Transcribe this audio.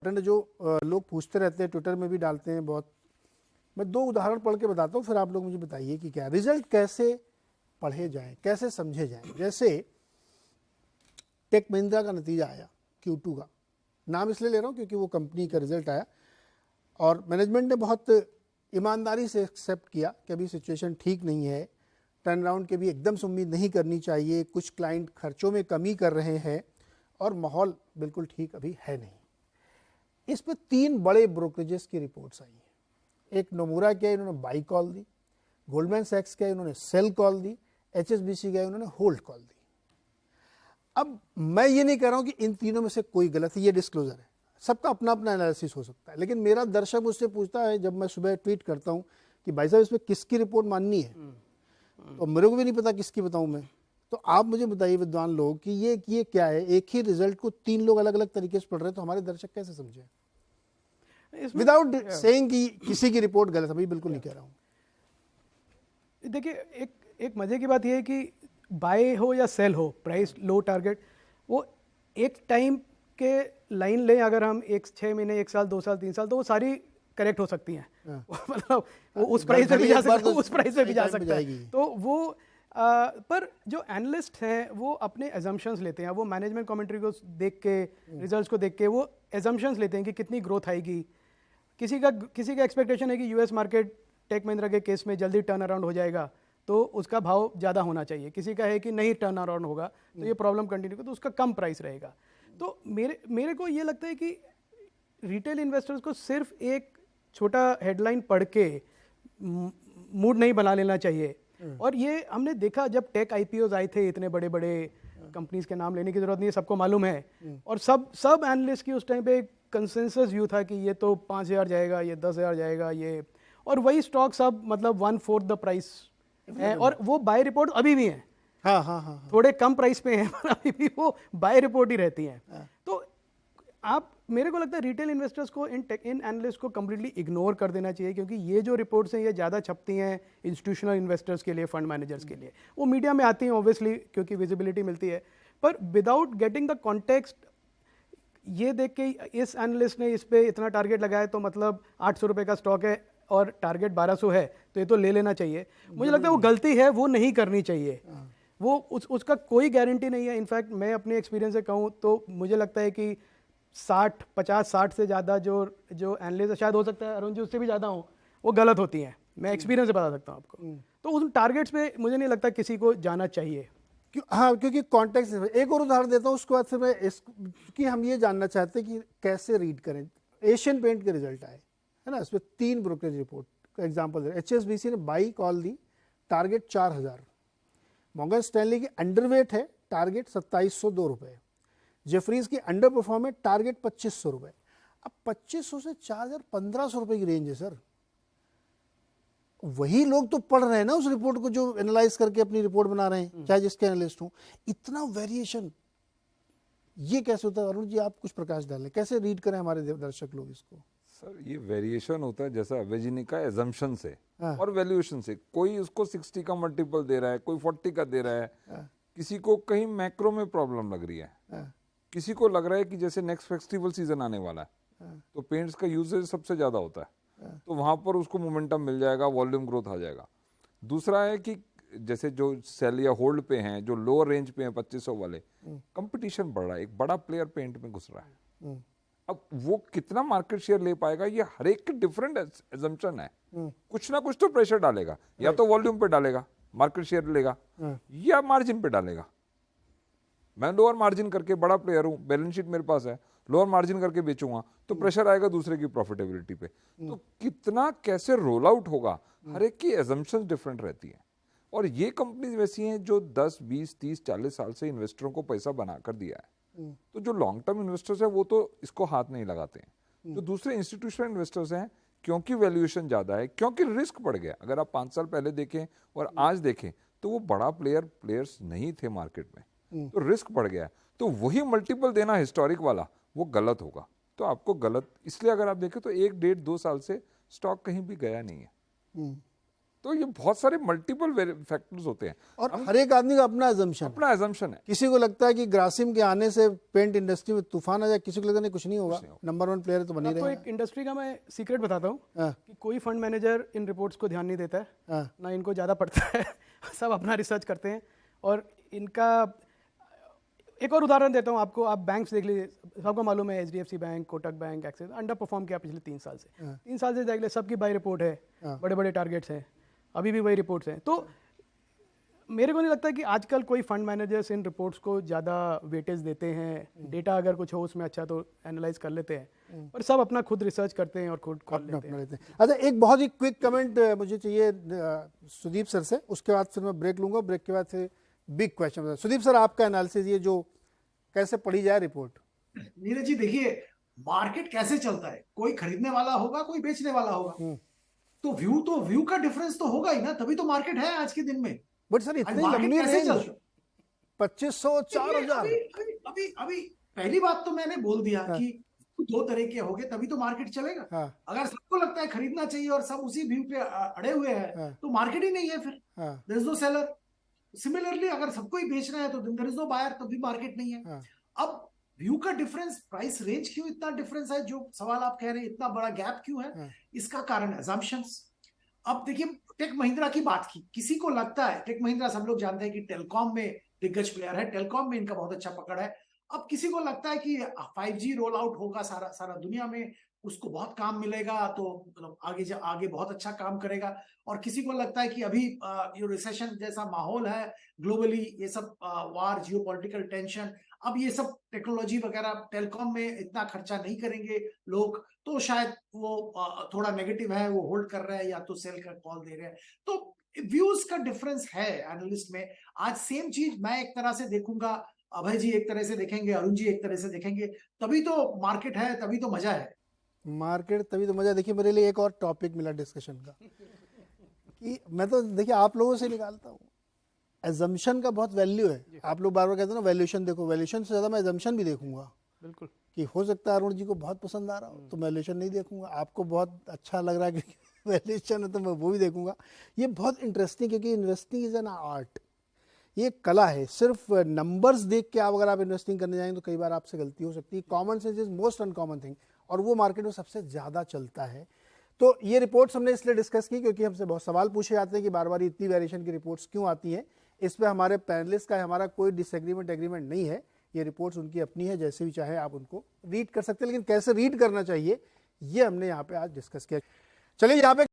जो लोग पूछते रहते हैं, ट्विटर में भी डालते हैं बहुत। मैं 2 उदाहरण पढ़ के बताता हूँ, फिर आप लोग मुझे बताइए कि क्या रिजल्ट कैसे पढ़े जाएं, कैसे समझे जाएं। जैसे टेक महिंद्रा का नतीजा आया Q2 का, नाम इसलिए ले रहा हूँ क्योंकि वो कंपनी का रिजल्ट आया और मैनेजमेंट ने बहुत ईमानदारी से एक्सेप्ट किया कि अभी सिचुएशन ठीक नहीं है, टर्न अराउंड के भी एकदम से उम्मीद नहीं करनी चाहिए, कुछ क्लाइंट खर्चों में कमी कर रहे हैं और माहौल बिल्कुल ठीक अभी है नहीं। इस पर 3 बड़े ब्रोकरेजेस की रिपोर्ट्स आई हैं। एक नोमुरा क्या, इन्होंने बाई कॉल दी, गोल्डमैन सैक्स क्या, इन्होंने सेल कॉल दी, HSBC क्या, इन्होंने होल्ड कॉल दी। अब मैं ये नहीं कह रहा हूं कि इन तीनों में से कोई गलत है, ये डिस्क्लोजर है, सबका अपना अपना एनालिसिस हो सकता है। लेकिन मेरा दर्शक मुझसे पूछता है जब मैं सुबह ट्वीट करता हूं कि भाई साहब इसमें किसकी रिपोर्ट माननी है, तो मेरे को भी नहीं पता किसकी बताऊं मैं। तो आप मुझे बताइए विद्वान लोग कि ये क्या है, एक ही रिजल्ट को 3 लोग अलग अलग तरीके से पढ़ रहे हैं, तो हमारे दर्शक कैसे समझे विदाउट सेइंग कि किसी की रिपोर्ट गलत है। भाई बिल्कुल नहीं कह रहा हूं। देखिए, एक मजे की बात यह है कि बाय हो या सेल हो, प्राइस लो टारगेट, वो एक टाइम के लाइन लें अगर हम 6 महीने, 1 साल, 2 साल, 3 साल, तो वो सारी करेक्ट हो सकती हैं। मतलब वो उस प्राइस पे भी जा सकता है, उस प्राइस पे भी जा सकता है। तो वो पर जो एनालिस्ट हैं वो अपने एजम्पशंस लेते हैं, वो मैनेजमेंट कमेंट्री को देख के, रिजल्ट्स को देख के वो एजम्पशंस लेते हैं कि कितनी ग्रोथ आएगी। किसी का एक्सपेक्टेशन है कि यूएस मार्केट टेक महिंद्रा के केस में जल्दी टर्न अराउंड हो जाएगा तो उसका भाव ज़्यादा होना चाहिए, किसी का है कि नहीं टर्न अराउंड होगा तो ये प्रॉब्लम कंटिन्यू होगा तो उसका कम प्राइस रहेगा। तो मेरे को ये लगता है कि रिटेल इन्वेस्टर्स को सिर्फ एक छोटा हेडलाइन पढ़ के मूड नहीं बना लेना चाहिए। और ये हमने देखा जब टेक IPOs आए थे, इतने बड़े बड़े कंपनीज के नाम लेने की जरूरत नहीं है, सबको मालूम है, और सब एनालिस्ट की उस टाइम पे कंसेंसस व्यू था कि ये तो 5,000 जाएगा, ये 10,000 जाएगा, ये, और वही स्टॉक सब मतलब 1/4 द प्राइस है, और वो बाय रिपोर्ट अभी भी हैं। हाँ, थोड़े कम प्राइस पे हैं पर अभी भी वो बाय रिपोर्ट ही रहती हैं। तो आप, मेरे को लगता है रिटेल इन्वेस्टर्स को इन एनालिस्ट को कम्प्लीटली इग्नोर कर देना चाहिए, क्योंकि ये जो रिपोर्ट्स हैं ये ज़्यादा छपती हैं इंस्टीट्यूशनल इन्वेस्टर्स के लिए, फंड मैनेजर्स के लिए, वो मीडिया में आती हैं ऑब्वियसली क्योंकि विजिबिलिटी मिलती है, पर विदाउट गेटिंग द कॉन्टेक्स्ट, ये देख के इस एनालिस्ट ने इस पे इतना टारगेट लगाया तो मतलब 800 रुपये का स्टॉक है और टारगेट 1200 है तो ये तो ले लेना चाहिए। मुझे लगता है वो गलती है, वो नहीं करनी चाहिए। वो उसका कोई गारंटी नहीं है। इनफैक्ट मैं अपने एक्सपीरियंस से कहूँ तो मुझे लगता है कि 50-60 से ज़्यादा जो एनालिस्ट, शायद हो सकता है अरुण जी उससे भी ज़्यादा हो, वो गलत होती हैं। मैं एक्सपीरियंस से बता सकता हूँ आपको। तो उन टारगेट्स पे मुझे नहीं लगता किसी को जाना चाहिए। हाँ, क्योंकि कॉन्टेक्स्ट। एक और उदाहरण देता हूँ, उसके बाद फिर मैं क्योंकि हम ये जानना चाहते हैं कि कैसे रीड करें। एशियन पेंट के रिजल्ट आए है ना, इसमें 3 ब्रोकरेज रिपोर्ट का एग्जांपल है। HSBC ने by call the, target 4,000। Morgan Stanley की अंडरवेट है, टारगेट 2702 रुपये। जेफरीज की अंडर परफॉर्म है, टारगेट 2500 रुपये। अब 2500 से 4,000 1,500 रुपये की रेंज है सर। वही लोग तो पढ़ रहे हैं ना उस रिपोर्ट को जो एनालाइज करके अपनी रिपोर्ट बना रहे हैं, चाहे जिसके एनालिस्ट हों। इतना वेरिएशन ये कैसे होता है? अरुण जी आप कुछ प्रकाश डालें, कैसे रीड करें हमारे दर्शक लोग इसको? सर ये वेरिएशन होता है जैसा अभय जी ने कहा, एजम्पशन से और वैल्यूएशन से। कोई उसको 60 का मल्टीपल दे रहा है, कोई 40 का दे रहा है, किसी को कहीं मैक्रो में प्रॉब्लम लग रही है, किसी को लग रहा है कि जैसे नेक्स्ट फेस्टिवल सीजन आने वाला है तो पेंट्स का यूजेज सबसे ज्यादा होता है तो वहां पर उसको मोमेंटम मिल जाएगा, वॉल्यूम ग्रोथ आ जाएगा। दूसरा है कि जैसे जो सेल या होल्ड पे हैं, जो लोअर रेंज पे हैं 2500 वाले, कंपटीशन बढ़ रहा है, एक बड़ा प्लेयर पेंट में घुस रहा है। अब वो कितना मार्केट शेयर ले पाएगा, ये हर एक की डिफरेंट एजम्पशन है। कुछ ना कुछ तो प्रेशर डालेगा, या तो वॉल्यूम पे डालेगा, मार्केट शेयर लेगा, या मार्जिन पे डालेगा। मैं लोअर मार्जिन करके बड़ा प्लेयर हूं, बैलेंस शीट मेरे पास है, लोअर मार्जिन करके बेचूंगा तो प्रेशर आएगा दूसरे की प्रॉफिटेबिलिटी पे। तो कितना कैसे रोल आउट होगा, हर एक की एजम्पशंस डिफरेंट रहती है। और ये कंपनीज वैसी हैं जो 10, 20, 30, 40 साल से इन्वेस्टरों को पैसा बना कर दिया है। तो जो लॉन्ग टर्म इन्वेस्टर्स है वो तो इसको हाथ नहीं लगाते हैं। जो दूसरे इंस्टीट्यूशनल इन्वेस्टर्स हैं, क्योंकि वैल्यूएशन ज्यादा है, क्योंकि रिस्क बढ़ गया। अगर आप 5 साल पहले देखें और आज देखें तो वो बड़ा प्लेयर्स नहीं थे मार्केट में, तो रिस्क बढ़ गया। तो वही मल्टीपल देना हिस्टोरिक वाला वो गलत होगा। तो आपको गलत, इसलिए अगर आप देखें तो 1, 1.5, 2 साल से स्टॉक कहीं भी गया नहीं है। तो ये बहुत सारे मल्टीपल फैक्टर्स होते हैं और हर एक आदमी का अपना assumption है। अपना एजम्पशन है। किसी को लगता है कि ग्रासिम के आने से पेंट इंडस्ट्री में तूफान आ जाए, किसी को लगता नहीं कुछ नहीं होगा, नंबर 1 प्लेयर तो बनी आपको रहेगा। एक इंडस्ट्री का मैं सीक्रेट बताता हूँ हाँ। कि कोई फंड मैनेजर इन रिपोर्ट्स को ध्यान नहीं देता है, हाँ। ना इनको ज़्यादा पड़ता है सब अपना रिसर्च करते हैं। और इनका एक और उदाहरण देता हूँ आपको, आप बैंक्स देख लीजिए, सबको मालूम है HDFC bank, Kotak bank, axis under perform किया पिछले 3 साल से। 3 साल से देख ले, सबकी बाई रिपोर्ट है, बड़े बड़े टारगेट्स हैं, अभी भी वही रिपोर्ट्स हैं। तो मेरे को नहीं लगता कि आजकल कोई फंड मैनेजर्स इन रिपोर्ट्स को ज़्यादा वेटेज देते हैं। डेटा अगर कुछ हो उसमें अच्छा तो एनालाइज कर लेते हैं, पर सब अपना खुद रिसर्च करते हैं और खुद कॉल लेते हैं। लेते हैं। अच्छा, एक बहुत ही क्विक कमेंट मुझे चाहिए सुदीप सर से, उसके बाद फिर मैं ब्रेक लूंगा, ब्रेक के बाद फिर बिग क्वेश्चन। सुदीप सर, आपका एनालिसिस ये जो कैसे पढ़ी जाए रिपोर्ट। नीरज जी देखिए, मार्केट कैसे चलता है, कोई खरीदने वाला होगा, कोई बेचने वाला होगा, तो व्यू का डिफरेंस तो होगा ही ना, तभी तो मार्केट है आज के दिन में। बट सर इतनी मार्केट लंबी कैसे रेंज, चलता है? 2500 4000। अभी पहली बात तो मैंने बोल दिया कि 2 तरह के होंगे, तभी तो मार्केट चलेगा। हाँ। अगर सबको लगता है खरीदना चाहिए और सब उसी व्यू पे अड़े हुए हैं, तो मार्केट ही नहीं है, फिर there is no seller. Similarly अगर सबको ही बेचना है तो देयर इज नो बायर, तब भी मार्केट नहीं है। अब व्यू का डिफरेंस, प्राइस रेंज क्यों इतना डिफरेंस है, जो सवाल आप कह रहे हैं, इतना बड़ा गैप क्यों है, इसका कारण assumptions। अब देखिए, टेक महिंद्रा की बात की, किसी को लगता है, टेक महिंद्रा सब लोग जानते हैं कि टेलीकॉम में दिग्गज प्लेयर है, टेलीकॉम में इनका बहुत अच्छा पकड़ है। अब किसी को लगता है कि 5G रोल आउट होगा सारा दुनिया में, उसको बहुत काम मिलेगा, तो मतलब आगे बहुत अच्छा काम करेगा। और किसी को लगता है कि अभी ये रिसेशन जैसा माहौल है ग्लोबली, ये सब वार, जियोपॉलिटिकल टेंशन, अब ये सब टेक्नोलॉजी वगैरह, टेलीकॉम में इतना खर्चा नहीं करेंगे लोग, तो शायद वो थोड़ा नेगेटिव है, वो होल्ड कर रहे हैं या तो सेल का कॉल दे रहे हैं। तो व्यूज का डिफरेंस है एनालिस्ट में। आज सेम चीज मैं एक तरह से देखूंगा, अभय जी एक तरह से देखेंगे, अरुण जी एक तरह से देखेंगे, तभी तो मार्केट है, तभी तो मजा है। मार्केट तभी तो मजा। देखिए, मेरे लिए एक और टॉपिक मिला डिस्कशन का कि मैं तो देखिए आप लोगों से निकालता हूँ, एजम्पशन का बहुत वैल्यू है। आप लोग बार बार कहते हैं ना वैल्यूएशन देखो, वैल्यूएशन से ज़्यादा मैं एजम्पशन भी देखूंगा। बिल्कुल, कि हो सकता है अरुण जी को बहुत पसंद आ रहा हो तो वैल्यूएशन नहीं देखूंगा, आपको बहुत अच्छा लग रहा है कि वैल्यूएशन है तो मैं वो भी देखूंगा। ये बहुत इंटरेस्टिंग, क्योंकि इन्वेस्टिंग इज एन आर्ट, ये कला है। सिर्फ नंबर्स देख के अगर आप इन्वेस्टिंग करने जाएंगे तो कई बार आपसे गलती हो सकती है। Common sense is most uncommon thing, और वो मार्केट में सबसे ज़्यादा चलता है। तो ये रिपोर्ट्स हमने इसलिए डिस्कस की क्योंकि हमसे बहुत सवाल पूछे जाते हैं कि बार बार इतनी वेरिएशन की रिपोर्ट्स क्यों आती हैं। इस पर हमारे पैनलिस्ट का हमारा कोई डिसएग्रीमेंट एग्रीमेंट नहीं है। ये रिपोर्ट्स उनकी अपनी है, जैसे भी चाहे आप उनको रीड कर सकते हैं, लेकिन कैसे रीड करना चाहिए ये हमने यहाँ पे आज डिस्कस किया। चलिए यहाँ पे